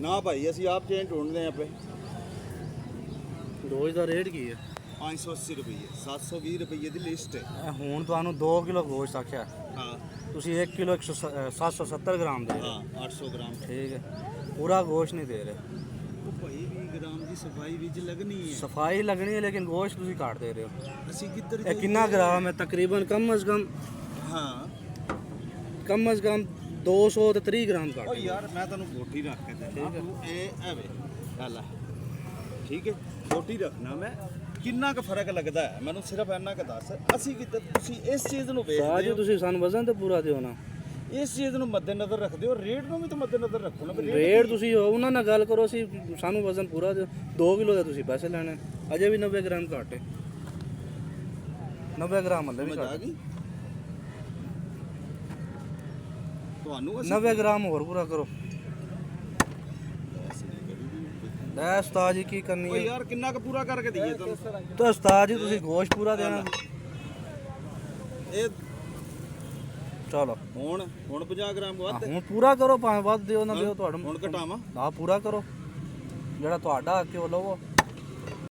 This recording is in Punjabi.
ਨਾ ਭਾਈ ਅਸੀਂ ਆਪ ਚੇਨ ਢੂੰढਦੇ ਆਂ ਪੇ। ਗੋਸ਼ਤ ਦਾ ਰੇਟ ਕੀ ਹੈ? 580 ਰੁਪਏ 720 ਰੁਪਏ ਦੀ ਲਿਸਟ ਹੈ। ਹੁਣ ਤੁਹਾਨੂੰ 2 ਕਿਲੋ ਗੋਸ਼ਤ ਆਖਿਆ, ਹਾਂ ਤੁਸੀਂ 1 ਕਿਲੋ 770 ਗ੍ਰਾਮ ਦੇ ਰਹੇ ਹੋ। ਹਾਂ 800 ਗ੍ਰਾਮ। ਠੀਕ ਹੈ, ਪੂਰਾ ਗੋਸ਼ਤ ਨਹੀਂ ਦੇ ਰਹੇ। ਉਹ ਭਾਈ 20 ਗ੍ਰਾਮ ਦੀ ਸਫਾਈ ਵਿੱਚ ਲੱਗਣੀ ਹੈ। ਸਫਾਈ ਲੱਗਣੀ ਹੈ ਲੇਕਿਨ ਗੋਸ਼ਤ ਤੁਸੀਂ ਘੱਟ ਦੇ ਰਹੇ ਹੋ। ਅਸੀਂ ਕਿੱਧਰ ਇਹ ਕਿੰਨਾ ਗ੍ਰਾਮ ਹੈ? ਤਕਰੀਬਨ ਕਮ ਅਜ਼ ਕਮ ਹਾਂ 200 ਤੇ 30 ਗ੍ਰਾਮ ਓ ਘੱਟ। ਯਾਰ ਮੈਂ ਤੁਹਾਨੂੰ ਬੋਟੀ ਰੱਖ ਕੇ ਦੇਣਾ, ਤੂੰ ਇਹ ਐਵੇਂ ਲੈ ਠੀਕ ਹੈ। ਬੋਟੀ ਰੱਖਣਾ ਮੈਂ ਕਿੰਨਾ ਕੁ ਫਰਕ ਲੱਗਦਾ ਹੈ ਮੈਨੂੰ ਸਿਰਫ ਇੰਨਾ ਕੁ ਦੱਸ। ਅਸੀਂ ਕਿਤੇ ਤੁਸੀਂ ਇਸ ਚੀਜ਼ ਨੂੰ ਵੇਖਦੇ ਸਾਜ ਹੋ, ਤੁਸੀਂ ਸਾਨੂੰ ਵਜ਼ਨ ਤੇ ਪੂਰਾ ਦਿਓ ਨਾ। ਇਸ ਚੀਜ਼ ਨੂੰ ਮੱਦੇਨਜ਼ਰ ਰੱਖਦੇ ਹੋ, ਰੇਟ ਨੂੰ ਵੀ ਤਾਂ ਮੱਦੇਨਜ਼ਰ ਰੱਖੋ ਨਾ। ਵੀ ਰੇਟ ਤੁਸੀਂ ਉਹਨਾਂ ਨਾਲ ਗੱਲ ਕਰੋ, ਅਸੀਂ ਸਾਨੂੰ ਵਜ਼ਨ ਪੂਰਾ ਦਿਓ। 2 ਕਿਲੋ ਦੇ ਤੁਸੀਂ ਪੈਸੇ ਲੈਣੇ, ਅਜੇ ਵੀ 90 ਗ੍ਰਾਮ ਘੱਟ ਹੈ। 90 ਗ੍ਰਾਮ ਹਲੇ ਵੀ ਸਮਝ ਆ ਘੱਟ। ਗਈ ਤੁਹਾਨੂੰ? 90 ਗ੍ਰਾਮ ਹੋਰ ਪੂਰਾ ਕਰੋ। ਲੈ ਉਸਤਾਦ ਜੀ ਕੀ ਕਰਨੀ ਓ ਹੈ? ਯਾਰ ਕਿੰਨਾ ਕੁ ਪੂਰਾ ਕਰਕੇ ਦਈਏ ਤੁਹਾਨੂੰ? ਤਾਂ ਉਸਤਾਦ ਜੀ ਤੁਸੀਂ ਗੋਸ਼ਤ ਪੂਰਾ ਦੇਣਾ। ਇਹ ਚਲੋ ਹੁਣ 50 ਗ੍ਰਾਮ ਵੱਧ ਹੁਣ ਪੂਰਾ ਕਰੋ, ਭਾਵੇਂ ਵੱਧ ਦਿਓ ਨਾ ਦਿਓ ਤੁਹਾਨੂੰ। ਹੁਣ ਘਟਾਵਾਂ? ਹਾਂ ਪੂਰਾ ਕਰੋ, ਜਿਹੜਾ ਤੁਹਾਡਾ ਆ ਕੇ ਉਹ ਲਵੋ।